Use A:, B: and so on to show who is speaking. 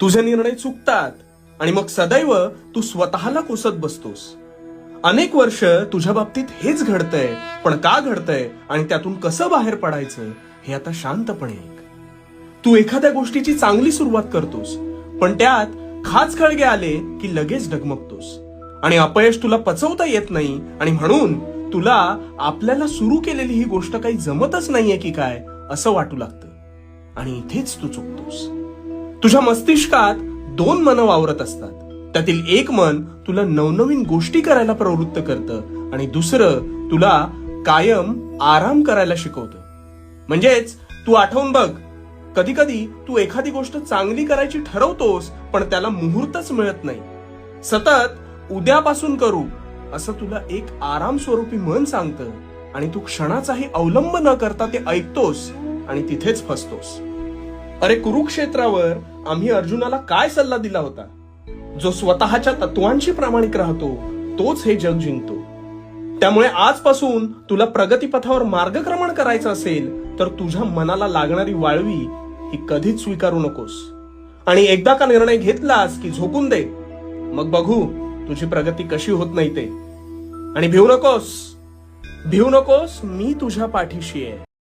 A: तुझे निर्णय चुकतात आणि मग सदैव तू स्वतःला कोसत बसतोस. अनेक वर्ष तुझ्या बाबतीत हेच घडतंय, पण का घडतंय आणि त्यातून कसं बाहेर पडायचं हे आता शांतपणे ऐक. तू एखाद्या गोष्टीची चांगली सुरुवात करतोस, पण त्यात खाचखळगे आले की लगेच डगमगतोस आणि अपयश तुला पचवता येत नाही आणि म्हणून तुला आपल्याला सुरू केलेली ही गोष्ट काही जमतच नाहीये की काय असं वाटू लागतं. आणि इथेच तू चुकतोस. तुझ्या मस्तिष्कात दोन मनं वावरत असतात. त्यातील एक मन तुला नवनवीन गोष्टी करायला प्रवृत्त करतं आणि दुसरं तुला कायम आराम करायला शिकवतं. म्हणजेच तू आठवून बघ, कधी कधी तू एखादी गोष्ट चांगली करायची ठरवतोस पण त्याला मुहूर्तच मिळत नाही. सतत उद्यापासून करू असं तुला एक आराम स्वरूपी मन सांगतं आणि तू क्षणाचाही अवलंब न करता ते ऐकतोस आणि तिथेच फसतोस. अरे कुरुक्षेत्रावर आम्ही अर्जुनाला काय सल्ला दिला होता? जो स्वतःच्या तत्वांशी प्रामाणिक राहतो तोच हे जग जिंकतो. त्यामुळे आजपासून तुला प्रगतीपथावर मार्गक्रमण करायचं असेल तर तुझ्या मनाला लागणारी वाळवी ही कधीच स्वीकारू नकोस. आणि एकदा का निर्णय घेतलास की झोपून दे, मग बघू तुझी प्रगती कशी होत नाही ते. आणि भिवू नकोस, मी तुझ्या पाठीशी आहे.